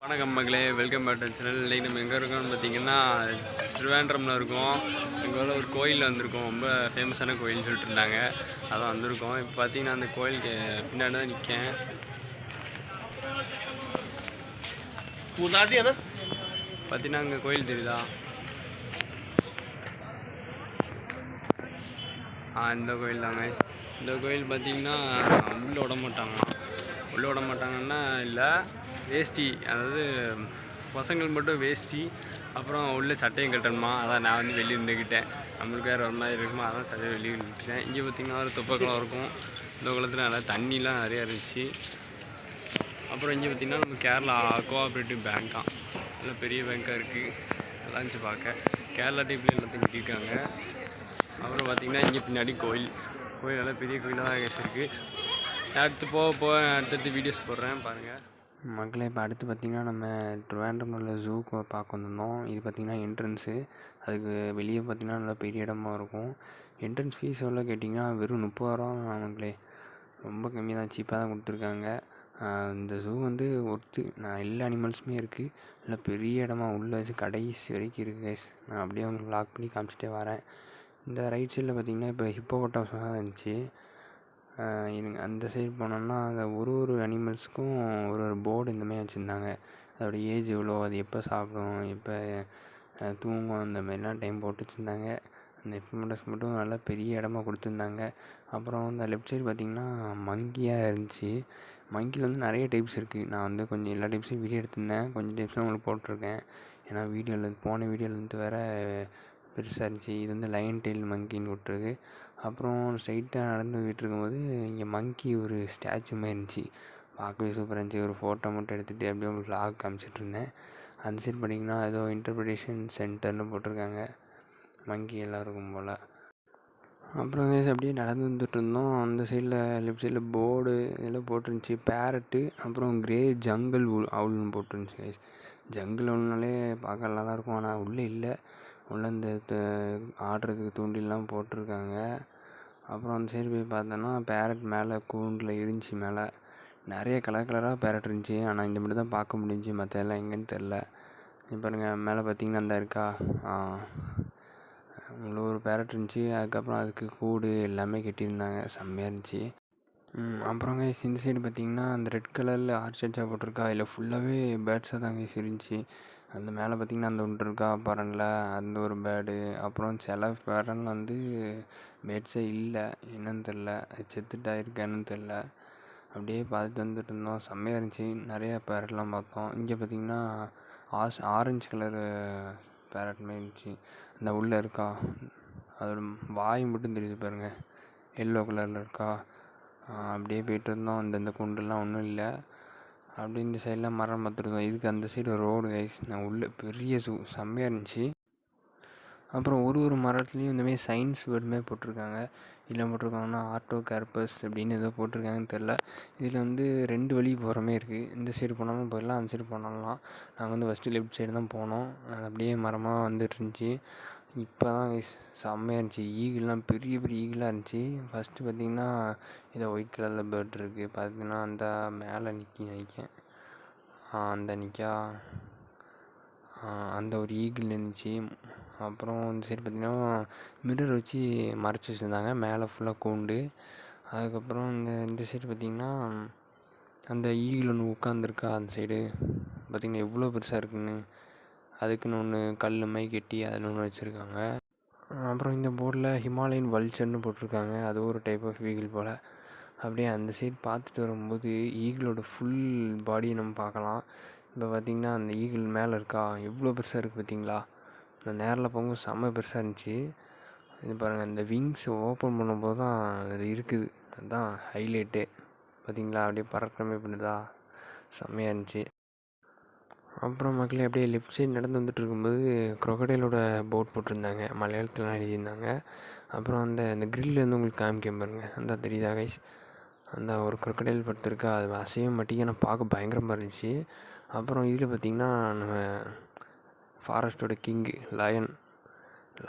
வணக்கம் மக்களே, welcome back to channel. இன்றைக்கி நம்ம எங்கே இருக்கோம்னு பார்த்தீங்கன்னா திருவேண்டரமில் இருக்கோம். எங்கள் ஊரில் ஒரு கோயில் வந்திருக்கோம், ரொம்ப ஃபேமஸான கோயில்னு சொல்லிட்டு இருந்தாங்க, அதான் வந்திருக்கோம். இப்போ பார்த்தீங்கன்னா அந்த கோயிலுக்கு பின்னாடி தான் நிற்கேன். பார்த்தீங்கன்னா அங்கே கோயில் தெரியுதா? இந்த கோயில் தாங்க. இந்த கோயில் பார்த்தீங்கன்னா உள்ளே விட மாட்டாங்கன்னா இல்லை, வேஷ்டி, அதாவது பசங்கள் மட்டும் வேஷ்டி, அப்புறம் உள்ள சட்டையும் கட்டணுமா. அதான் நான் வந்து வெளியே நின்றுக்கிட்டேன், நம்மளுக்கு வேறு ஒரு மாதிரி இருக்குமா, அதான் சட்டையை வெளியே நின்றுட்டேன். இங்கே பார்த்திங்கன்னா ஒரு துப்பக்குளம் இருக்கும். இந்த குளத்தில் நல்லா தண்ணிலாம் நிறையா இருந்துச்சு. அப்புறம் இங்கே பார்த்திங்கன்னா நம்ம கேரளா கோஆப்ரேட்டிவ் பேங்க்காக, நல்லா பெரிய பேங்க்காக இருக்குது, நல்லா இருந்துச்சு பார்க்க. கேரளா டைப்பில் எல்லாத்தையும் கட்டியிருக்காங்க. அப்புறம் பார்த்திங்கன்னா இங்கே பின்னாடி கோயில் நல்லா பெரிய கோயிலாக தான் இருக்குது. அடுத்து போக அடுத்தடுத்து வீடியோஸ் போடுறேன் பாருங்கள் மக்களே. இப்போ அடுத்து பார்த்திங்கன்னா நம்ம திருவேண்டரமில் உள்ள ஜூக்கு பார்க்க வந்திருந்தோம். இது பார்த்திங்கன்னா என்ட்ரன்ஸு. அதுக்கு வெளியே பார்த்திங்கன்னா நல்லா பெரிய இடமா இருக்கும். என்ட்ரன்ஸ் ஃபீஸ் எவ்வளோ கேட்டிங்கன்னா வெறும் 30 ரூபா மக்களே, ரொம்ப கம்மி தான், சீப்பாக தான் கொடுத்துருக்காங்க. இந்த ஜூ வந்து நான் எல்லா அனிமல்ஸுமே இருக்குது, நல்லா பெரிய இடமா உள்ளே வச்சு கடைசி வரைக்கும் இருக்குது கைஸ். நான் அப்படியே உங்களுக்கு வ்ளாக் பண்ணி காமிச்சிட்டே வரேன். இந்த ரைட் சைடில் பார்த்திங்கன்னா இப்போ ஹிப்போபொட்டாமஸாக இருந்துச்சு. அந்த சைடு போனோம்னா அந்த ஒரு அனிமல்ஸுக்கும் ஒரு போர்டு இந்தமாதிரி வச்சுருந்தாங்க. அதோட ஏஜ் எவ்வளோ, அது எப்போ சாப்பிடும், எப்போ தூங்கும், அந்த மாதிரிலாம் டைம் போட்டு வச்சுருந்தாங்க. அந்த ஹிப்போபொட்டாமஸ் மட்டும் நல்லா பெரிய இடமா கொடுத்துருந்தாங்க. அப்புறம் அந்த லெஃப்ட் சைடு பார்த்திங்கன்னா மங்கியாக இருந்துச்சு. மங்கியில் வந்து நிறைய டைப்ஸ் இருக்குது. நான் வந்து கொஞ்சம் எல்லா டைப்ஸையும் வீடியோ எடுத்திருந்தேன், கொஞ்சம் டைப்ஸ்லாம் உங்களுக்கு போட்டிருக்கேன். ஏன்னா போன வீடியோலேருந்து வேறு பெருசாக இருந்துச்சு. இது வந்து லயன் டெயில் மங்கின்னு விட்ருக்கு. அப்புறம் ஸ்ட்ரைட்டாக நடந்து போயிட்டுருக்கும்போது இங்கே மங்கி ஒரு ஸ்டாச்சு மாதிரி இருந்துச்சு, பார்க்கவே சூப்பராக இருந்துச்சு. ஒரு ஃபோட்டோ மட்டும் எடுத்துகிட்டு அப்படியே உங்களுக்கு வ்ளாக் காமிச்சிட்ருந்தேன். அந்த சைடு பார்த்திங்கன்னா ஏதோ இன்டர்பிரிட்டேஷன் சென்டர்னு போட்டிருக்காங்க, மங்கி எல்லாம் இருக்கும் போல். அப்புறம் அப்படியே நடந்து வந்துட்டு இருந்தோம். அந்த சைடில் லெஃப்ட் சைடில் போர்டு இதெல்லாம் போட்டிருந்துச்சி, பேரட்டு, அப்புறம் கிரே ஜங்கிள் அவுல்னு போட்டிருந்துச்சி. ஜங்கிள் அவுல்னாலே பார்க்க நல்லா தான் இருக்கும், ஆனால் உள்ளே இல்லை. உள்ளே இந்த ஆடுறதுக்கு தூண்டிலாம் போட்டிருக்காங்க. அப்புறம் அந்த சைடு போய் பார்த்தோன்னா பேரட் மேலே கூண்டில் இருந்துச்சு. மேலே நிறைய கலராக பேரட் இருந்துச்சு, ஆனால் இந்த மட்டும் தான் பார்க்க முடிஞ்சிச்சு, மற்ற எல்லாம் எங்கேன்னு தெரில. பாருங்கள் மேலே பார்த்திங்கன்னா அந்த இருக்கா, உள்ள ஒரு பேரட் இருந்துச்சு. அதுக்கப்புறம் அதுக்கு கூடு எல்லாமே கட்டியிருந்தாங்க, செம்மையாக இருந்துச்சு. அப்புறம் இந்த சைடு பார்த்திங்கன்னா அந்த ரெட் கலரில் ஆர்ச்சர்ச்சாக போட்டிருக்கா, அதில் ஃபுல்லாகவே பேர்ட்ஸாக தாங்க இருந்துச்சு. அந்த மேலே பார்த்திங்கன்னா அந்த ஒன்று இருக்கா பரனில், அந்த ஒரு பேர்டு. அப்புறம் சில பரனில் வந்து பேர்ட்ஸே இல்லை, என்னன்னு தெரில, செத்துட்டா இருக்கான்னு தெரில. அப்படியே பார்த்துட்டு வந்துட்டு இருந்தோம், செம்மையாக இருந்துச்சு. நிறையா பேரட்லாம் பார்த்தோம். இங்கே பார்த்திங்கன்னா ஆரஞ்சு கலரு பேரட் மாதிரி இருந்துச்சு. அந்த உள்ளே இருக்கா, அதோட வாய் மட்டும் தெரியுது பாருங்கள், எல்லோ கலரில் இருக்கா. அப்படியே போய்ட்டு இருந்தோம். இந்த குண்டுலாம் ஒன்றும் இல்லை. அப்படி இந்த சைடெலாம் மரம் பார்த்துருந்தோம். இதுக்கு அந்த சைடு ரோடு கைஸ். நான் உள்ளே பெரிய செம்மையாக இருந்துச்சு. அப்புறம் ஒரு மரத்துலேயும் இந்தமாரி சயின்ஸ் வேர்டு மாதிரி போட்டிருக்காங்க. இதில் போட்டிருக்காங்கன்னா ஆர்டோ கேர்பஸ் அப்படின்னு ஏதோ போட்டிருக்காங்கன்னு தெரில. இதில் வந்து 2 வழி போகிற மாதிரி இருக்குது. இந்த சைடு போனாலும் போயிடலாம், அந்த சைடு போனாலும். நாங்கள் வந்து ஃபஸ்ட்டு லெஃப்ட் சைடு தான் போனோம். அது அப்படியே மரமாக வந்துட்டு இருந்துச்சு. இப்போ தான் செம்மையாக இருந்துச்சு. ஈகிள்லாம் பெரிய ஈகிளாக இருந்துச்சு. ஃபஸ்ட்டு பார்த்திங்கன்னா ஏதோ ஒயிட் கலரில் பேர்ட் இருக்குது, பார்த்திங்கன்னா அந்த மேலே நிற்கேன், அந்த அந்த ஒரு ஈகிள் நின்றுச்சு. அப்புறம் இந்த சைடு பார்த்திங்கன்னா மிரர் வச்சு மறைச்சி வச்சுருந்தாங்க, மேலே ஃபுல்லாக கூண்டு. அதுக்கப்புறம் இந்த சைடு பார்த்திங்கன்னா அந்த ஈகிள் ஒன்று உட்காந்துருக்கா, அந்த சைடு பார்த்திங்கன்னா எவ்வளோ பெருசாக இருக்குன்னு, அதுக்குன்னு ஒன்று கல் மாதிரி கட்டி அதில் ஒன்று வச்சுருக்காங்க. அப்புறம் இந்த போர்டில் ஹிமாலயன் வல்ச்சர்னு போட்டிருக்காங்க, அது ஒரு டைப் ஆஃப் ஈகிள் போல். அப்படியே அந்த சைடு பார்த்துட்டு வரும்போது ஈகிளோட ஃபுல் பாடியை நம்ம பார்க்கலாம். இப்போ பார்த்திங்கன்னா அந்த ஈகிள் மேலே இருக்கா, எவ்வளோ பெருசாக இருக்குது பார்த்திங்களா. நான் நேரில் போகும்போது செம்ம பெருசாக இருந்துச்சு. இது பாருங்கள், இந்த விங்ஸ் ஓப்பன் பண்ணும்போது தான் அது இருக்குது, அதுதான் ஹைலைட்டே. பார்த்திங்களா அப்படியே பறக்கிற பண்ணுதா, செம்மையாக இருந்துச்சு. அப்புறம் மக்களே அப்படியே லெஃப்ட் சைடு நடந்து வந்துட்டு இருக்கும்போது க்ரொக்கடைலோட போட் போட்டிருந்தாங்க, மலையாளத்துலலாம் எழுதியிருந்தாங்க. அப்புறம் அந்த கிரில் வந்து உங்களுக்கு காமிக்க பாருங்க, அந்த தெரியுதா கைஸ், அந்த ஒரு க்ரொக்கடைல் படுத்துருக்கா, அது அசையும் மாட்டிங்க, ஆனால் பார்க்க பயங்கரமாக இருந்துச்சு. அப்புறம் இதில் பார்த்திங்கன்னா நம்ம ஃபாரஸ்ட்டோட கிங்கு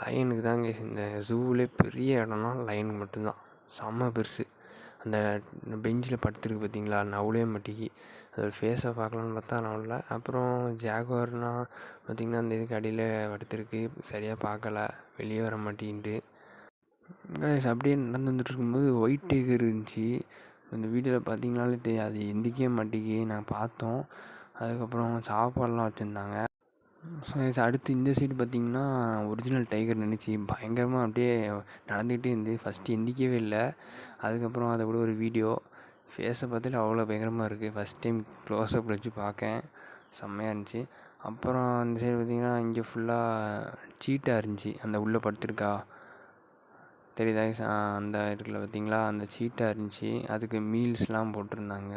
லயனுக்கு தாங்க இந்த ஜூவிலே பெரிய இடம்னா லயனுக்கு மட்டும்தான், செம்ம பெருசு. அந்த பெஞ்சில் படுத்துருக்கு பார்த்திங்களா, நவுலே மாட்டிக்கு, அதோட ஃபேஸை பார்க்கலான்னு பார்த்தா நல்லா. அப்புறம் ஜாகுவார்னால் பார்த்திங்கன்னா அந்த இதுக்கு அடியில் படுத்திருக்கு, சரியாக பார்க்கல, வெளியே வர மாட்டேன்ட்டு. கைஸ் அப்படியே நடந்து வந்துட்டு இருக்கும்போது ஒயிட் டைகர் இருந்துச்சு. அந்த வீடியோவில் பார்த்தீங்கனாலே தெரியும், அது எந்திரிக்கவே மாட்டேங்கி. நாங்கள் பார்த்தோம். அதுக்கப்புறம் சாப்பாடெலாம் வச்சுருந்தாங்க. ஸோ கைஸ் அடுத்து இந்த சைடு பார்த்திங்கன்னா ஒரிஜினல் டைகர் நின்றுச்சு. பயங்கரமாக அப்படியே நடந்துக்கிட்டே இருந்து ஃபஸ்ட்டு எந்திரிக்கவே இல்லை. அதுக்கப்புறம் அதை கூட ஒரு வீடியோ ஃபேஸை பார்த்தாலே அவ்வளோ பயங்கரமாக இருக்குது. ஃபஸ்ட் டைம் க்ளோஸ்அப்பில் வச்சு பார்க்கேன், செம்மையாக இருந்துச்சு. அப்புறம் அந்த சைடு பார்த்திங்கன்னா இங்கே ஃபுல்லாக சீட்டா இருந்துச்சு. அந்த உள்ளே படுத்துருக்கா தெரியுதா, அந்த இருக்குல்ல பார்த்திங்களா, அந்த சீட்டாக இருந்துச்சு. அதுக்கு மீல்ஸ்லாம் போட்டிருந்தாங்க.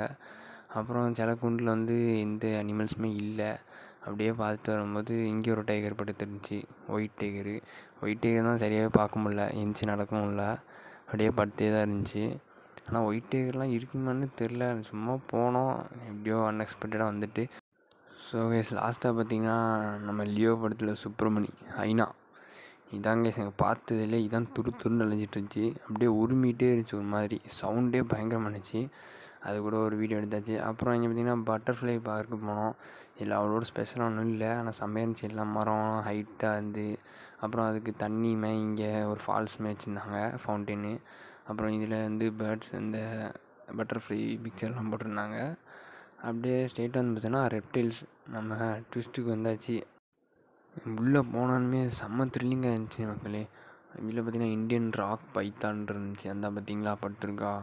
அப்புறம் சில கூண்டில் வந்து எந்த அனிமல்ஸுமே இல்லை. அப்படியே பார்த்துட்டு வரும்போது இங்கே ஒரு டைகர் படுத்துருந்துச்சு, ஒயிட் டைகரு. ஒயிட் டைகர் தான் சரியாகவே பார்க்க முடில, எந்திச்சு நடக்கவும் இல்லை, அப்படியே படுத்தே தான் இருந்துச்சு. ஆனால் ஒயிட் டைகர்லாம் இருக்குமான்னு தெரில, சும்மா போனோம், எப்படியோ அன்எக்ஸ்பெக்டடாக வந்துட்டு. ஸோ கைஸ் லாஸ்ட்டாக பார்த்திங்கன்னா நம்ம லியோ படத்தில் சுப்பிரமணி ஐனா இதாங்க எங்கள் பார்த்ததுல இதான் துருன்னு அலைஞ்சிட்டு இருந்துச்சு. அப்படியே உருமிகிட்டே இருந்துச்சு, ஒரு மாதிரி சவுண்டே பயங்கரமாக இருந்துச்சு. அது கூட ஒரு வீடியோ எடுத்தாச்சு. அப்புறம் இங்கே பார்த்திங்கன்னா பட்டர்ஃப்ளை பார்க்கு போனோம். இதில் அவ்வளோட ஸ்பெஷலாக ஒன்றும் இல்லை, ஆனால் செம்மையாக இருந்துச்சு. எல்லாம் மரம் ஹைட்டாக இருந்து, அப்புறம் அதுக்கு தண்ணியுமே இங்கே ஒரு ஃபால்ஸுமே வச்சுருந்தாங்க, ஃபவுண்டெயினு. அப்புறம் இதில் வந்து பேர்ட்ஸ் இந்த பட்டர்ஃப்ளை பிக்சர்லாம் போட்டிருந்தாங்க. அப்படியே ஸ்ட்ரெயிட்டாக வந்து பார்த்தோன்னா ரெப்டைல்ஸ். நம்ம ட்விஸ்ட்டுக்கு வந்தாச்சு. உள்ளே போனாலுமே செம்ம த்ரில்லிங்காக இருந்துச்சு மக்களே. இதில் பார்த்திங்கன்னா இந்தியன் ராக் பைத்தான் இருந்துச்சு, அந்த பார்த்திங்களா படுத்துருக்கா.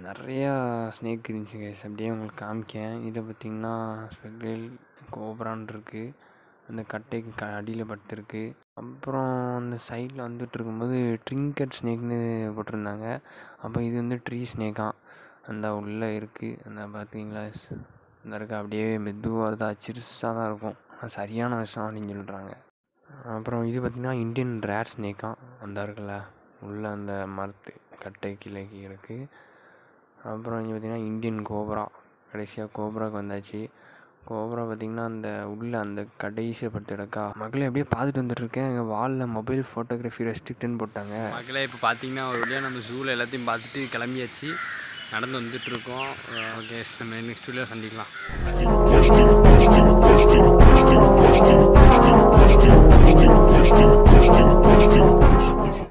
நிறையா ஸ்னேக் இருந்துச்சு கைஸ், அப்படியே உங்களுக்கு காமிக்கேன். இதில் பார்த்திங்கன்னா ஸ்பெக்ட்ரல் கோப்ரான் இருக்குது, அந்த கட்டைக்கு அடியில் படுத்துருக்கு. அப்புறம் அந்த சைடில் வந்துட்டு இருக்கும்போது ட்ரிங்கட் ஸ்னேக்னு போட்டிருந்தாங்க. அப்போ இது வந்து ட்ரீ ஸ்னேக்காக அந்த உள்ளே இருக்குது, அந்த பார்த்திங்களா இந்த இருக்குது. அப்படியே மெதுவாக தான் சிறுசாக தான் இருக்கும், ஆனால் சரியான விஷம் அப்படின்னு சொல்கிறாங்க. அப்புறம் இது பார்த்திங்கன்னா இந்தியன் ரேட் ஸ்னேக்காக அந்த இருக்குல்ல உள்ளே அந்த மரத்து கட்டை கீழே இருக்குது. அப்புறம் இங்கே பார்த்திங்கன்னா இந்தியன் கோப்ரா. கடைசியாக கோப்ராவுக்கு வந்தாச்சு. கோப்ரா பார்த்திங்கன்னா அந்த உள்ளே அந்த கடைசியில் படுத்து கிடக்கா. மக்களை அப்படியே பார்த்துட்டு வந்துட்டுருக்கேன். எங்கள் வாலில் மொபைல் ஃபோட்டோகிராஃபி ரெஸ்ட்ரிக்ட்னு போட்டாங்க. மக்களை இப்போ பார்த்திங்கன்னா ஒரு வழியாக நம்ம ஜூவில் எல்லாத்தையும் பார்த்துட்டு கிளம்பியாச்சு, நடந்து வந்துட்டுருக்கோம். ஓகே, நம்ம நெக்ஸ்ட் வீடியோ சந்திக்கலாம்.